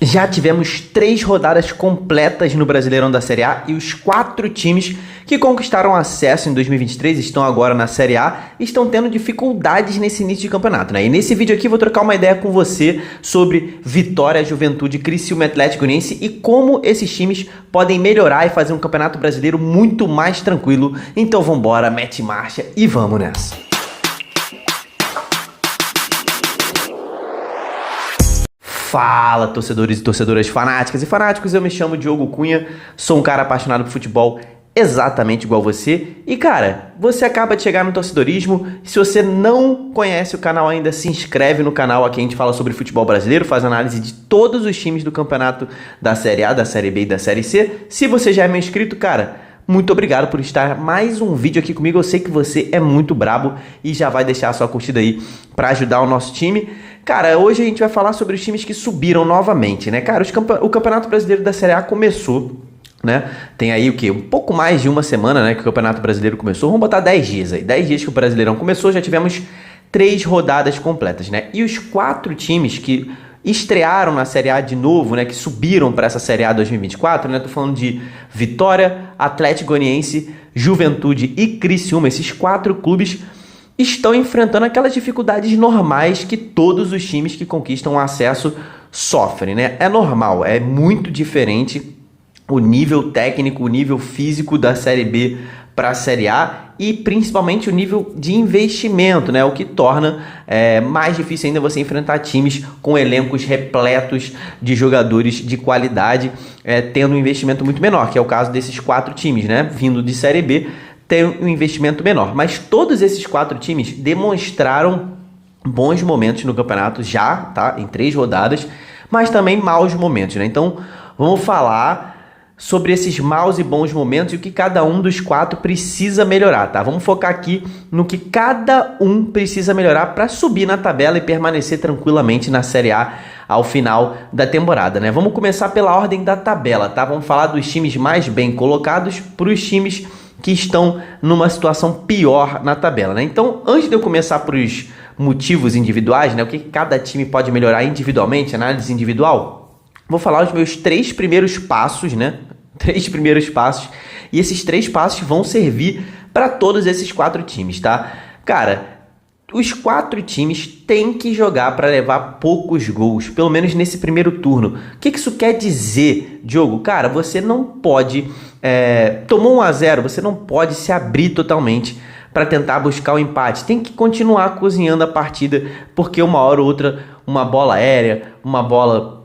Já tivemos 3 rodadas completas no Brasileirão da Série A e os 4 times que conquistaram acesso em 2023 estão agora na Série A e estão tendo dificuldades nesse início de campeonato, né? E nesse vídeo aqui eu vou trocar uma ideia com você sobre Vitória, Juventude, Criciúma e Atlético Goianiense e como esses times podem melhorar e fazer um campeonato brasileiro muito mais tranquilo. Então vambora, mete marcha e vamos nessa! Fala, torcedores e torcedoras fanáticas e fanáticos, eu me chamo Diogo Cunha, sou um cara apaixonado por futebol exatamente igual você. E cara, você acaba de chegar no torcedorismo, se você não conhece o canal ainda, se inscreve no canal, aqui a gente fala sobre futebol brasileiro, faz análise de todos os times do campeonato da Série A, da Série B e da Série C. Se você já é meu inscrito, cara, muito obrigado por estar mais um vídeo aqui comigo. Eu sei que você é muito brabo e já vai deixar a sua curtida aí para ajudar o nosso time. Cara, hoje a gente vai falar sobre os times que subiram novamente, né? Cara, o Campeonato Brasileiro da Série A começou, né? Tem aí o quê? Um pouco mais de uma semana, né, que o Campeonato Brasileiro começou. Vamos botar 10 dias aí. 10 dias que o Brasileirão começou, já tivemos 3 rodadas completas, né? E os 4 times que estrearam na Série A de novo, né, que subiram para essa Série A 2024, né? Tô falando de Vitória, Atlético Goianiense, Juventude e Criciúma. Esses 4 clubes estão enfrentando aquelas dificuldades normais que todos os times que conquistam o acesso sofrem, né? É normal, é muito diferente o nível técnico, o nível físico da Série B para a Série A e principalmente o nível de investimento, né? O que torna mais difícil ainda você enfrentar times com elencos repletos de jogadores de qualidade, tendo um investimento muito menor, que é o caso desses 4 times, né? Vindo de Série B, tem um investimento menor, mas todos esses 4 times demonstraram bons momentos no campeonato já, tá? Em 3 rodadas, mas também maus momentos, né? Então, vamos falar sobre esses maus e bons momentos e o que cada um dos 4 precisa melhorar, tá? Vamos focar aqui no que cada um precisa melhorar para subir na tabela e permanecer tranquilamente na Série A ao final da temporada, né? Vamos começar pela ordem da tabela, tá? Vamos falar dos times mais bem colocados para os times que estão numa situação pior na tabela, né? Então, antes de eu começar por os motivos individuais, né? O que cada time pode melhorar individualmente, análise individual, vou falar os meus 3 primeiros passos, né? 3 primeiros passos. E esses 3 passos vão servir para todos esses 4 times, tá? Cara, os 4 times têm que jogar para levar poucos gols, pelo menos nesse primeiro turno. O que isso quer dizer, Diogo? Cara, você não pode... tomou 1-0, você não pode se abrir totalmente para tentar buscar o empate. Tem que continuar cozinhando a partida, porque uma hora ou outra, uma bola aérea, uma bola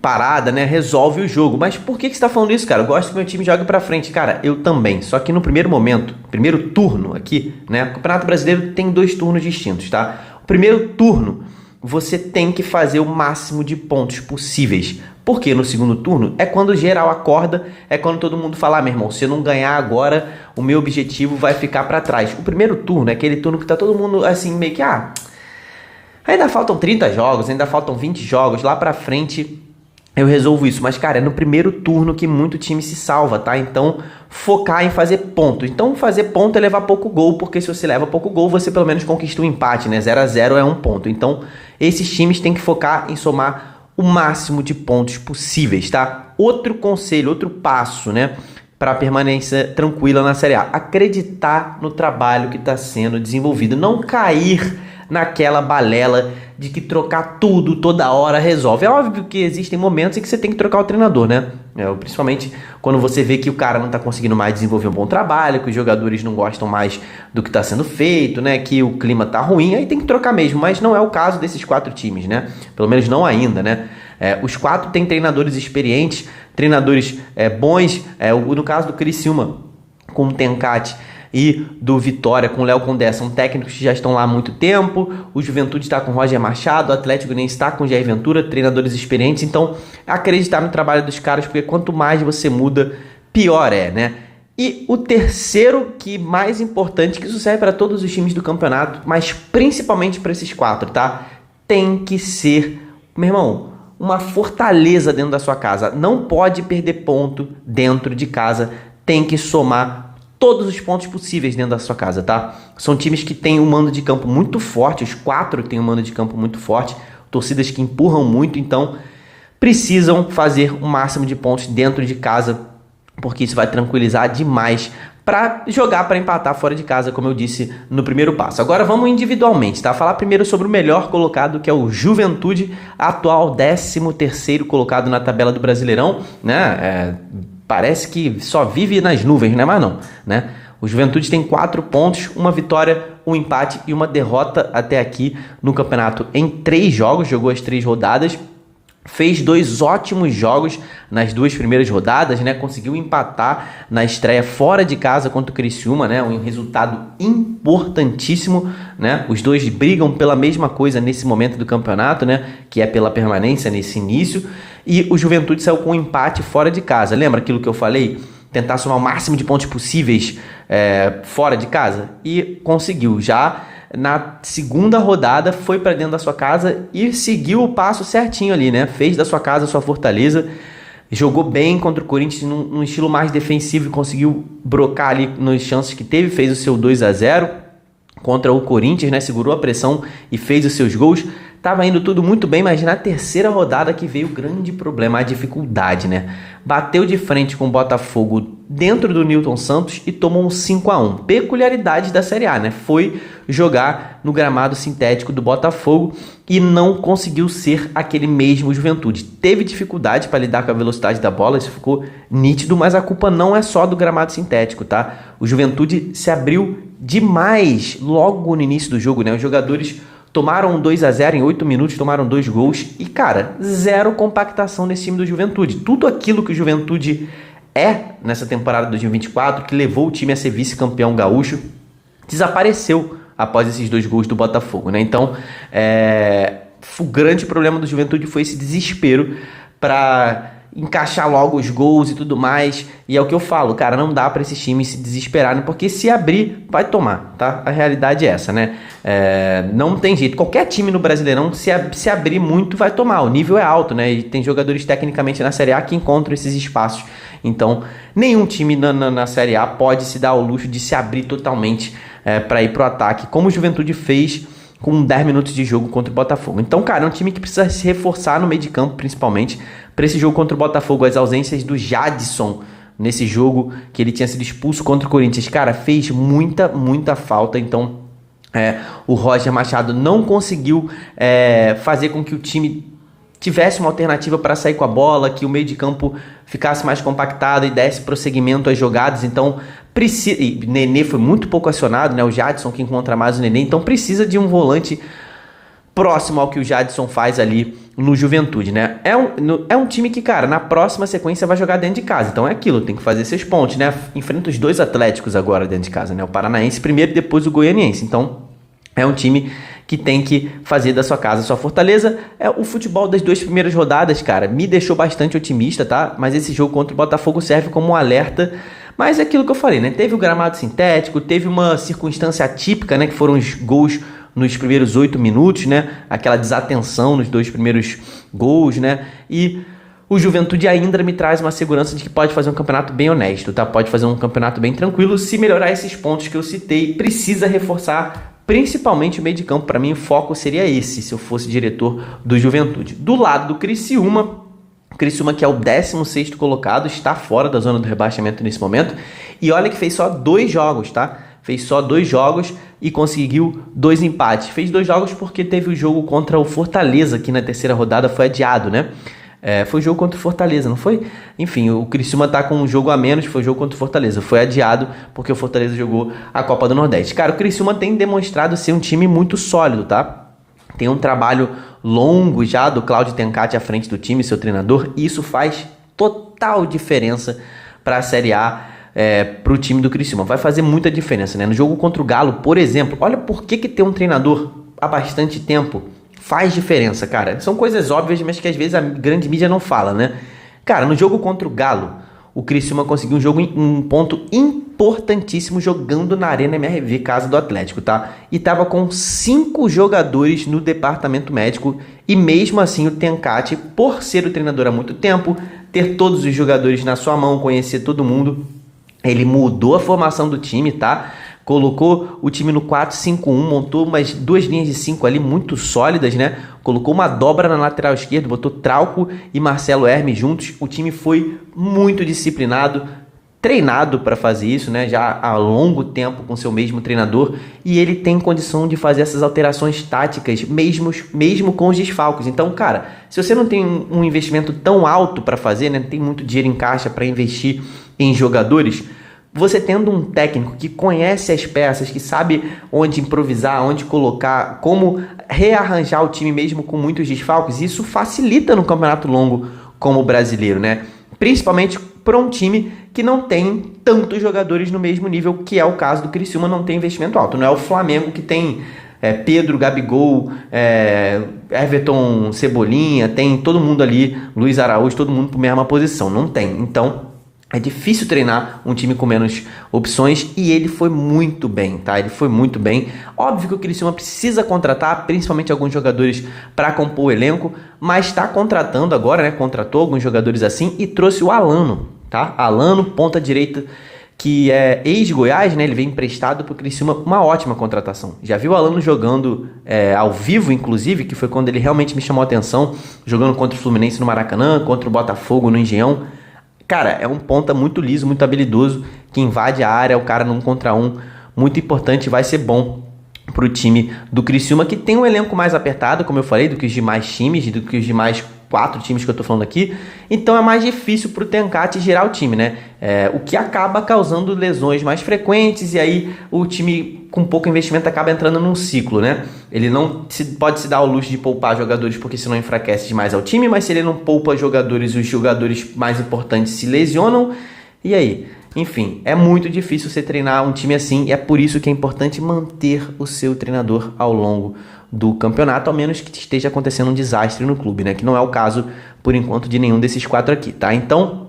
parada, né, resolve o jogo. Mas por que você está falando isso, cara? Eu gosto que meu time jogue para frente. Cara, eu também. Só que no primeiro momento, primeiro turno aqui, né, o Campeonato Brasileiro tem 2 turnos distintos, tá? O primeiro turno, você tem que fazer o máximo de pontos possíveis. Porque no segundo turno é quando geral acorda, é quando todo mundo fala, meu irmão, se eu não ganhar agora, o meu objetivo vai ficar para trás. O primeiro turno é aquele turno que tá todo mundo assim, meio que, ainda faltam 30 jogos, ainda faltam 20 jogos, lá pra frente eu resolvo isso. Mas, cara, é no primeiro turno que muito time se salva, tá? Então, focar em fazer ponto. Então, fazer ponto é levar pouco gol, porque se você leva pouco gol, você pelo menos conquista um empate, né? 0-0 é 1 ponto. Então, esses times têm que focar em somar o máximo de pontos possíveis, tá? Outro conselho, outro passo, né, para permanência tranquila na Série A. Acreditar no trabalho que está sendo desenvolvido. Não cair naquela balela de que trocar tudo toda hora resolve. É óbvio que existem momentos em que você tem que trocar o treinador, né? Principalmente quando você vê que o cara não está conseguindo mais desenvolver um bom trabalho, que os jogadores não gostam mais do que está sendo feito, né? Que o clima tá ruim, aí tem que trocar mesmo. Mas não é o caso desses 4 times, né? Pelo menos não ainda, né? Os 4 têm treinadores experientes, treinadores bons. No caso do Criciúma, com o Tencati, e do Vitória com o Léo Condé, são técnicos que já estão lá há muito tempo. O Juventude está com o Roger Machado, o Atlético Goianiense está com o Jair Ventura, treinadores experientes. Então, acreditar no trabalho dos caras, porque quanto mais você muda, pior é, né? E o terceiro, que mais importante, que isso serve para todos os times do campeonato, mas principalmente para esses 4, tá? Tem que ser, meu irmão, uma fortaleza dentro da sua casa. Não pode perder ponto dentro de casa, tem que somar todos os pontos possíveis dentro da sua casa, tá? São times que têm um mando de campo muito forte, os 4 têm um mando de campo muito forte. torcidas que empurram muito, então precisam fazer o máximo de pontos dentro de casa, porque isso vai tranquilizar demais para jogar para empatar fora de casa, como eu disse no primeiro passo. Agora vamos individualmente, tá? Falar primeiro sobre o melhor colocado, que é o Juventude, atual 13º colocado na tabela do Brasileirão, né? Parece que só vive nas nuvens, né? Mas não, né? O Juventude tem 4 pontos, uma vitória, um empate e uma derrota até aqui no campeonato em 3 jogos, jogou as 3 rodadas. Fez 2 ótimos jogos nas 2 primeiras rodadas, né? Conseguiu empatar na estreia fora de casa contra o Criciúma, né? Um resultado importantíssimo, né? Os dois brigam pela mesma coisa nesse momento do campeonato, né? Que é pela permanência nesse início. E o Juventude saiu com um empate fora de casa. Lembra aquilo que eu falei? Tentar somar o máximo de pontos possíveis fora de casa? E conseguiu. Já na segunda rodada foi para dentro da sua casa e seguiu o passo certinho ali, né? Fez da sua casa a sua fortaleza, jogou bem contra o Corinthians num estilo mais defensivo e conseguiu brocar ali nas chances que teve, fez o seu 2-0 contra o Corinthians, né? Segurou a pressão e fez os seus gols. Tava indo tudo muito bem, mas na terceira rodada que veio o grande problema, a dificuldade, né? Bateu de frente com o Botafogo dentro do Newton Santos e tomou um 5-1. Peculiaridade da Série A, né? Foi jogar no gramado sintético do Botafogo e não conseguiu ser aquele mesmo Juventude. Teve dificuldade para lidar com a velocidade da bola, isso ficou nítido, mas a culpa não é só do gramado sintético, tá? O Juventude se abriu demais logo no início do jogo, né? Os jogadores tomaram 2-0 em 8 minutos, tomaram 2 gols e, cara, zero compactação nesse time do Juventude. Tudo aquilo que o Juventude nessa temporada de 2024, que levou o time a ser vice-campeão gaúcho, desapareceu após esses 2 gols do Botafogo, né? Então, o grande problema do Juventude foi esse desespero para encaixar logo os gols e tudo mais, e é o que eu falo, cara, não dá para esses times se desesperarem, porque se abrir, vai tomar, tá? A realidade é essa, né? Não tem jeito, qualquer time no Brasileirão, se abrir muito, vai tomar, o nível é alto, né? E tem jogadores tecnicamente na Série A que encontram esses espaços, então nenhum time na Série A pode se dar ao luxo de se abrir totalmente para ir pro ataque, como o Juventude fez com 10 minutos de jogo contra o Botafogo. Então, cara, é um time que precisa se reforçar no meio de campo, principalmente. Para esse jogo contra o Botafogo, as ausências do Jadson nesse jogo, que ele tinha sido expulso contra o Corinthians, cara, fez muita falta. Então, o Roger Machado não conseguiu fazer com que o time tivesse uma alternativa para sair com a bola, que o meio de campo ficasse mais compactado e desse prosseguimento às jogadas. Então, e Nenê foi muito pouco acionado, né? O Jadson que encontra mais o Nenê, então precisa de um volante próximo ao que o Jadson faz ali no Juventude, né? É um time que, cara, na próxima sequência vai jogar dentro de casa, então é aquilo, tem que fazer seus pontos, né? Enfrenta os 2 Atléticos agora dentro de casa, né? O Paranaense primeiro e depois o Goianiense, então é um time que tem que fazer da sua casa a sua fortaleza. O futebol das 2 primeiras rodadas, cara, me deixou bastante otimista, tá? Mas esse jogo contra o Botafogo serve como um alerta. Mas é aquilo que eu falei, né? Teve o gramado sintético, teve uma circunstância atípica, né? Que foram os gols nos primeiros 8 minutos, né? Aquela desatenção nos 2 primeiros gols, né? E o Juventude ainda me traz uma segurança de que pode fazer um campeonato bem honesto, tá? Pode fazer um campeonato bem tranquilo se melhorar esses pontos que eu citei. Precisa reforçar principalmente o meio de campo. Para mim, o foco seria esse, se eu fosse diretor do Juventude. Do lado do Criciúma, que é o 16º colocado, está fora da zona do rebaixamento nesse momento. E olha que fez só 2 jogos, tá? Fez só 2 jogos e conseguiu 2 empates. Fez 2 jogos porque teve o jogo contra o Fortaleza, que na terceira rodada foi adiado, né? Foi o jogo contra o Fortaleza, não foi? Enfim, o Criciúma tá com um jogo a menos, foi o jogo contra o Fortaleza. Foi adiado porque o Fortaleza jogou a Copa do Nordeste. Cara, o Criciúma tem demonstrado ser um time muito sólido, tá? Tem um trabalho longo já do Cláudio Tencati à frente do time, seu treinador, e isso faz total diferença para a Série A, para o time do Criciúma. Vai fazer muita diferença, né? No jogo contra o Galo, por exemplo, olha por que ter um treinador há bastante tempo faz diferença, cara. São coisas óbvias, mas que às vezes a grande mídia não fala, né? Cara, no jogo contra o Galo, o Criciúma conseguiu um ponto importantíssimo jogando na Arena MRV, casa do Atlético, tá? E tava com 5 jogadores no departamento médico e mesmo assim o Tencati, por ser o treinador há muito tempo, ter todos os jogadores na sua mão, conhecer todo mundo, ele mudou a formação do time, tá? Colocou o time no 4-5-1, montou umas duas linhas de 5 ali muito sólidas, né? Colocou uma dobra na lateral esquerda, botou Trauco e Marcelo Hermes juntos. O time foi muito disciplinado, treinado para fazer isso, né? Já há longo tempo com seu mesmo treinador, e ele tem condição de fazer essas alterações táticas mesmo com os desfalques. Então, cara, se você não tem um investimento tão alto para fazer, né? Tem muito dinheiro em caixa para investir em jogadores, você tendo um técnico que conhece as peças, que sabe onde improvisar, onde colocar, como rearranjar o time mesmo com muitos desfalques, isso facilita no campeonato longo como o brasileiro, né? Principalmente para um time que não tem tantos jogadores no mesmo nível, que é o caso do Criciúma, não tem investimento alto. Não é o Flamengo que tem Pedro, Gabigol, Everton, Cebolinha, tem todo mundo ali, Luiz Araújo, todo mundo para a mesma posição. Não tem. Então, é difícil treinar um time com menos opções, e ele foi muito bem, tá? Ele foi muito bem. Óbvio que o Criciúma precisa contratar, principalmente alguns jogadores para compor o elenco, mas está contratando agora, né? Contratou alguns jogadores assim e trouxe o Alano, tá? Alano, ponta direita, que é ex-Goiás, né? Ele veio emprestado para o Criciúma, uma ótima contratação. Já viu o Alano jogando ao vivo, inclusive, que foi quando ele realmente me chamou a atenção, jogando contra o Fluminense no Maracanã, contra o Botafogo no Engenhão. Cara, é um ponta muito liso, muito habilidoso, que invade a área, é o cara num contra um, muito importante, vai ser bom pro time do Criciúma, que tem um elenco mais apertado, como eu falei, do que os demais times, do que os demais 4 times que eu tô falando aqui. Então é mais difícil pro Tencate girar o time, né? O que acaba causando lesões mais frequentes, e aí o time com pouco investimento acaba entrando num ciclo, né? Ele não pode se dar ao luxo de poupar jogadores, porque senão enfraquece demais ao time, mas se ele não poupa jogadores, os jogadores mais importantes se lesionam, e aí? Enfim, é muito difícil você treinar um time assim, e é por isso que é importante manter o seu treinador ao longo do campeonato, ao menos que esteja acontecendo um desastre no clube, né? Que não é o caso, por enquanto, de nenhum desses 4 aqui, tá? Então,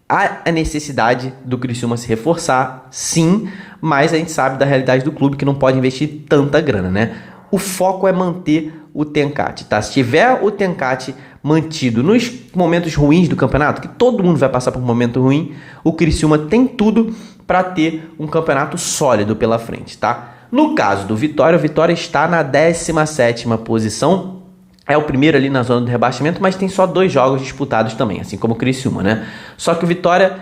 há a necessidade do Criciúma se reforçar, sim, mas a gente sabe da realidade do clube, que não pode investir tanta grana, né? O foco é manter o Tencate, tá? Se tiver o Tencate mantido nos momentos ruins do campeonato, que todo mundo vai passar por um momento ruim, o Criciúma tem tudo para ter um campeonato sólido pela frente, tá? No caso do Vitória, o Vitória está na 17ª posição, é o primeiro ali na zona do rebaixamento, mas tem só 2 jogos disputados também, assim como o Criciúma, né? Só que o Vitória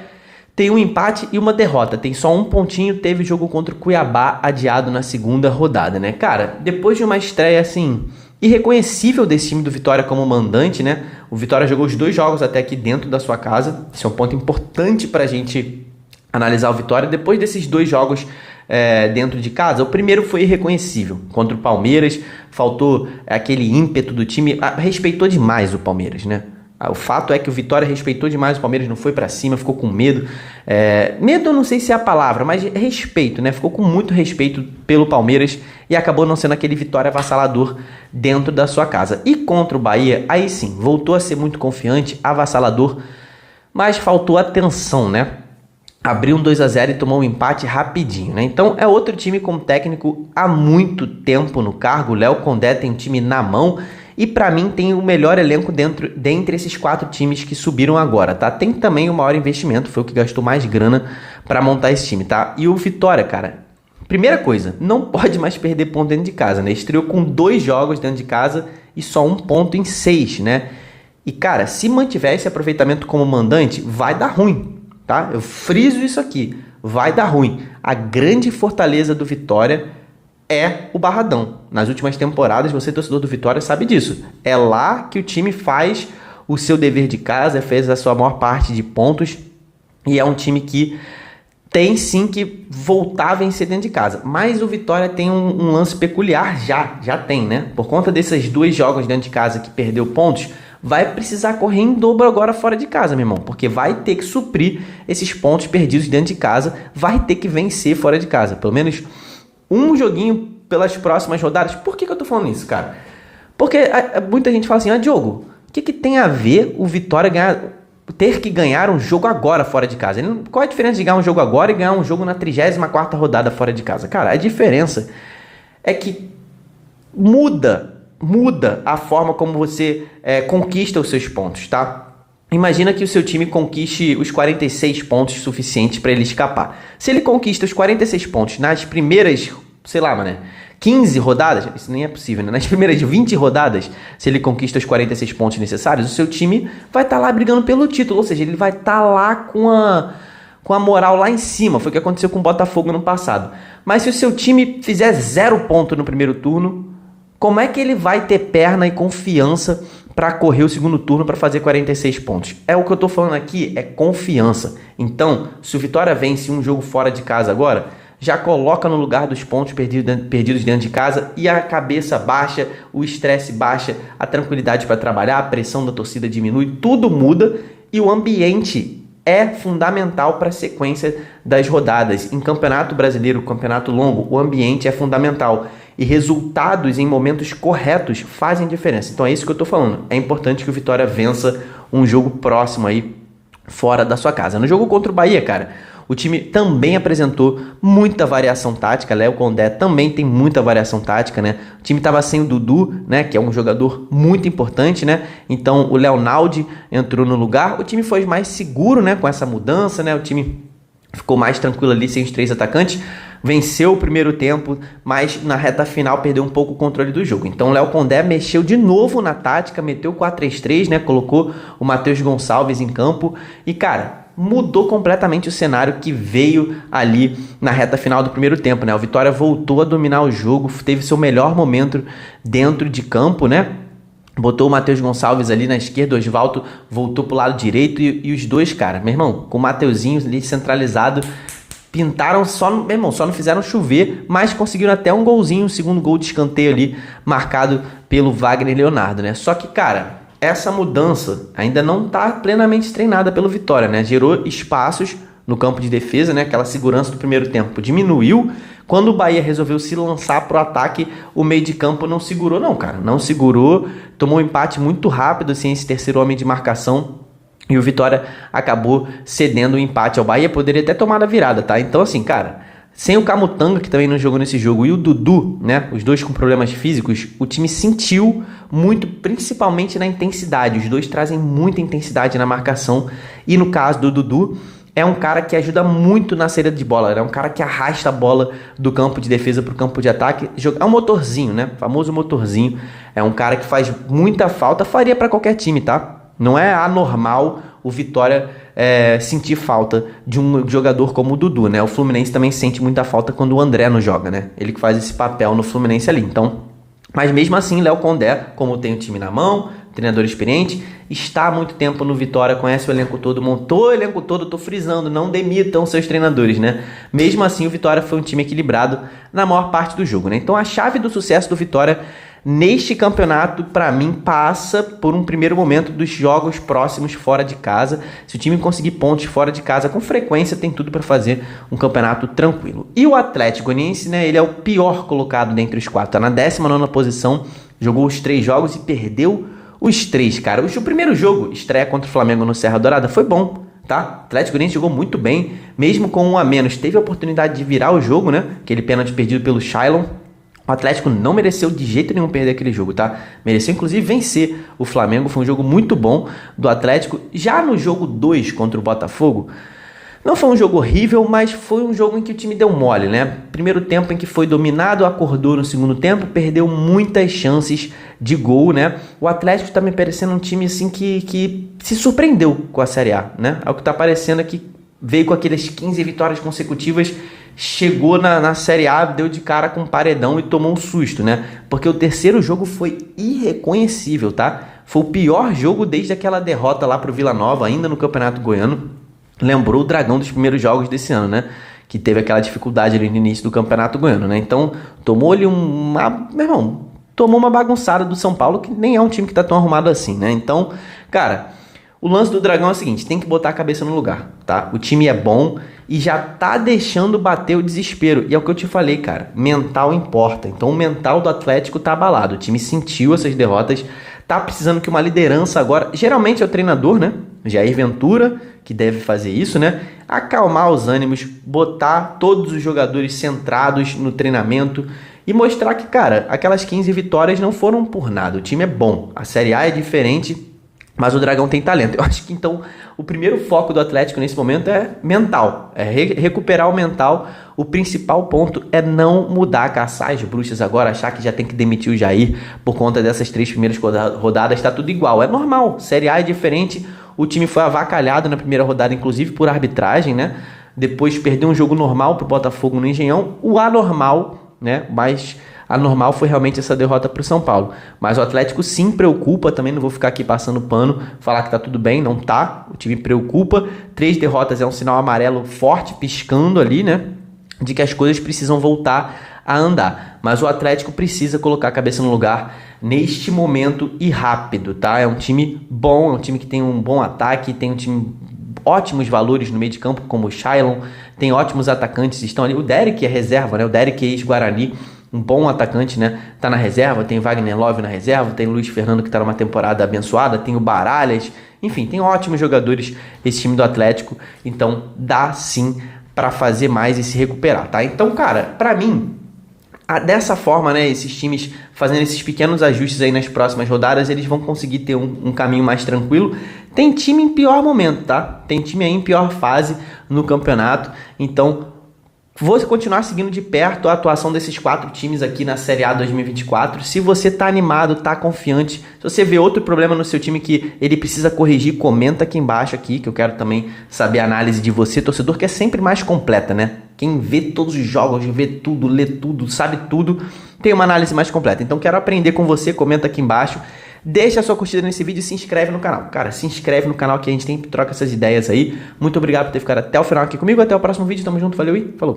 tem um empate e uma derrota, tem só um pontinho, teve jogo contra o Cuiabá adiado na 2ª rodada, né? Cara, depois de uma estreia assim irreconhecível desse time do Vitória como mandante, né? O Vitória jogou os 2 jogos até aqui dentro da sua casa, esse é um ponto importante pra gente analisar o Vitória. Depois desses 2 jogos dentro de casa, o primeiro foi irreconhecível contra o Palmeiras, faltou aquele ímpeto do time, respeitou demais o Palmeiras, né? O fato é que o Vitória respeitou demais o Palmeiras, não foi pra cima, ficou com medo. Medo eu não sei se é a palavra, mas respeito, né? Ficou com muito respeito pelo Palmeiras e acabou não sendo aquele Vitória avassalador dentro da sua casa. E contra o Bahia, aí sim, voltou a ser muito confiante, avassalador, mas faltou atenção, né? Abriu um 2-0 e tomou um empate rapidinho, né? Então é outro time com técnico há muito tempo no cargo. O Léo Condé tem um time na mão e pra mim tem o melhor elenco dentre esses 4 times que subiram agora, tá? Tem também o maior investimento, foi o que gastou mais grana pra montar esse time, tá? E o Vitória, cara, primeira coisa, não pode mais perder ponto dentro de casa, né? Estreou com 2 jogos dentro de casa e só 1 ponto em 6, né? E cara, se mantiver esse aproveitamento como mandante, vai dar ruim, tá? Eu friso isso aqui, vai dar ruim. A grande fortaleza do Vitória é o Barradão. Nas últimas temporadas, você, torcedor do Vitória, sabe disso. É lá que o time faz o seu dever de casa, fez a sua maior parte de pontos, e é um time que tem sim que voltar a vencer dentro de casa. Mas o Vitória tem um lance peculiar, já tem, né? Por conta desses 2 jogos dentro de casa que perdeu pontos, vai precisar correr em dobro agora fora de casa, meu irmão, porque vai ter que suprir esses pontos perdidos dentro de casa, vai ter que vencer fora de casa, pelo menos um joguinho pelas próximas rodadas. Por que eu tô falando isso, cara? Porque muita gente fala assim, Diogo, o que tem a ver o Vitória ter que ganhar um jogo agora fora de casa? Qual é a diferença de ganhar um jogo agora e ganhar um jogo na 34ª rodada fora de casa? Cara, a diferença é que muda a forma como você conquista os seus pontos, tá? Imagina que o seu time conquiste os 46 pontos suficientes para ele escapar. Se ele conquista os 46 pontos nas primeiras, sei lá, mano, 15 rodadas, isso nem é possível, né? Nas primeiras 20 rodadas, se ele conquista os 46 pontos necessários, o seu time vai estar lá brigando pelo título, ou seja, ele vai estar lá com a moral lá em cima. Foi o que aconteceu com o Botafogo no passado. Mas se o seu time fizer 0 ponto no primeiro turno, como é que ele vai ter perna e confiança para correr o segundo turno para fazer 46 pontos? É o que eu tô falando aqui, é confiança. Então, se o Vitória vence um jogo fora de casa agora, já coloca no lugar dos pontos perdidos dentro de casa e a cabeça baixa, o estresse baixa, a tranquilidade para trabalhar, a pressão da torcida diminui, tudo muda e o ambiente é fundamental para a sequência das rodadas. Em campeonato brasileiro, campeonato longo, o ambiente é fundamental. E resultados em momentos corretos fazem diferença. Então é isso que eu tô falando. É importante que o Vitória vença um jogo próximo aí, fora da sua casa. No jogo contra o Bahia, cara, o time também apresentou muita variação tática. Léo Condé também tem muita variação tática, né? O time estava sem o Dudu, né? Que é um jogador muito importante, né? Então o Leonaldi entrou no lugar. O time foi mais seguro, né? Com essa mudança, né? O time ficou mais tranquilo ali sem os 3 atacantes. Venceu o primeiro tempo, mas na reta final perdeu um pouco o controle do jogo. Então o Léo Condé mexeu de novo na tática, meteu 4-3-3, né? Colocou o Matheus Gonçalves em campo e, cara, mudou completamente o cenário que veio ali na reta final do primeiro tempo, né? O Vitória voltou a dominar o jogo, teve seu melhor momento dentro de campo, né? Botou o Matheus Gonçalves ali na esquerda, o Osvaldo voltou pro lado direito e os dois, cara, meu irmão, com o Mateuzinho ali centralizado, pintaram meu irmão, só não fizeram chover, mas conseguiram até um golzinho, um segundo gol de escanteio ali, marcado pelo Wagner Leonardo, né? Só que, cara, essa mudança ainda não está plenamente treinada pelo Vitória, né? Gerou espaços no campo de defesa, né? Aquela segurança do primeiro tempo diminuiu. Quando o Bahia resolveu se lançar pro ataque, o meio de campo não segurou não, cara. Não segurou, tomou um empate muito rápido, sem esse terceiro homem de marcação. E o Vitória acabou cedendo o empate ao Bahia. Poderia até tomar a virada, tá? Então, assim, cara, sem o Camutanga, que também não jogou nesse jogo, e o Dudu, né? Os dois com problemas físicos, o time sentiu muito, principalmente na intensidade. Os dois trazem muita intensidade na marcação. E no caso do Dudu, é um cara que ajuda muito na saída de bola. É um cara que arrasta a bola do campo de defesa para o campo de ataque. É um motorzinho, né? O famoso motorzinho. É um cara que faz muita falta. Faria para qualquer time, tá? Não é anormal o Vitória sentir falta de um jogador como o Dudu, né? O Fluminense também sente muita falta quando o André não joga, né? Ele que faz esse papel no Fluminense ali. Então, mas mesmo assim, Léo Condé, como tem o time na mão, treinador experiente, está há muito tempo no Vitória, conhece o elenco todo, montou o elenco todo, tô frisando, não demitam seus treinadores, né? Mesmo assim, o Vitória foi um time equilibrado na maior parte do jogo, né? Então, a chave do sucesso do Vitória neste campeonato, para mim, passa por um primeiro momento dos jogos próximos fora de casa. Se o time conseguir pontos fora de casa com frequência, tem tudo para fazer um campeonato tranquilo. E o Atlético Goianiense, né, ele é o pior colocado dentre os 4. Tá na 19ª posição, jogou os 3 jogos e perdeu os 3, cara. O primeiro jogo, estreia contra o Flamengo no Serra Dourada, foi bom, tá? O Atlético Goianiense jogou muito bem, mesmo com 1 a menos. Teve a oportunidade de virar o jogo, né? Aquele pênalti perdido pelo Shailon. O Atlético não mereceu de jeito nenhum perder aquele jogo, tá? Mereceu, inclusive, vencer o Flamengo. Foi um jogo muito bom do Atlético. Já no jogo 2 contra o Botafogo, não foi um jogo horrível, mas foi um jogo em que o time deu mole, né? Primeiro tempo em que foi dominado, acordou no segundo tempo, perdeu muitas chances de gol, né? O Atlético tá me parecendo um time, assim, que se surpreendeu com a Série A, né? É o que tá parecendo é que veio com aquelas 15 vitórias consecutivas, chegou na Série A, deu de cara com um paredão e tomou um susto, né? Porque o terceiro jogo foi irreconhecível, tá? Foi o pior jogo desde aquela derrota lá pro Vila Nova, ainda no Campeonato Goiano. Lembrou o Dragão dos primeiros jogos desse ano, né? Que teve aquela dificuldade ali no início do Campeonato Goiano, né? Então, tomou-lhe meu irmão, tomou uma bagunçada do São Paulo, que nem é um time que tá tão arrumado assim, né? Então, cara, o lance do Dragão é o seguinte, tem que botar a cabeça no lugar, tá? O time é bom e já tá deixando bater o desespero. E é o que eu te falei, cara, mental importa. Então o mental do Atlético tá abalado. O time sentiu essas derrotas, tá precisando que uma liderança agora, geralmente é o treinador, né? Jair Ventura, que deve fazer isso, né? Acalmar os ânimos, botar todos os jogadores centrados no treinamento e mostrar que, cara, aquelas 15 vitórias não foram por nada. O time é bom. A Série A é diferente. Mas o Dragão tem talento. Eu acho que então o primeiro foco do Atlético nesse momento é mental, é recuperar o mental. O principal ponto é não mudar, caçar as bruxas agora, achar que já tem que demitir o Jair por conta dessas 3 primeiras rodadas, tá tudo igual. É normal, Série A é diferente, o time foi avacalhado na primeira rodada, inclusive por arbitragem, né? Depois perdeu um jogo normal pro Botafogo no Engenhão. O anormal, né? Mas anormal foi realmente essa derrota para o São Paulo. Mas o Atlético sim preocupa, também não vou ficar aqui passando pano, falar que tá tudo bem, não tá. O time preocupa. 3 derrotas é um sinal amarelo forte, piscando ali, né? De que as coisas precisam voltar a andar. Mas o Atlético precisa colocar a cabeça no lugar neste momento e rápido, tá? É um time bom, é um time que tem um bom ataque, tem um time ótimos valores no meio de campo, como o Shailon, tem ótimos atacantes, estão ali. O Derek é reserva, né? O Derek é ex-Guarani, um bom atacante, né? Tá na reserva, tem Wagner Love na reserva, tem Luiz Fernando que tá numa temporada abençoada, tem o Baralhas, enfim, tem ótimos jogadores esse time do Atlético, então dá sim para fazer mais e se recuperar, tá? Então, cara, para mim, dessa forma, né, esses times fazendo esses pequenos ajustes aí nas próximas rodadas, eles vão conseguir ter um caminho mais tranquilo. Tem time em pior momento, tá? Tem time aí em pior fase no campeonato, então vou continuar seguindo de perto a atuação desses 4 times aqui na Série A 2024. Se você tá animado, tá confiante, se você vê outro problema no seu time que ele precisa corrigir, comenta aqui embaixo aqui, que eu quero também saber a análise de você, torcedor, que é sempre mais completa, né? Quem vê todos os jogos, vê tudo, lê tudo, sabe tudo, tem uma análise mais completa. Então quero aprender com você, comenta aqui embaixo. Deixa a sua curtida nesse vídeo e se inscreve no canal. Cara, se inscreve no canal que a gente sempre troca essas ideias aí. Muito obrigado por ter ficado até o final aqui comigo. Até o próximo vídeo. Tamo junto. Valeu e falou.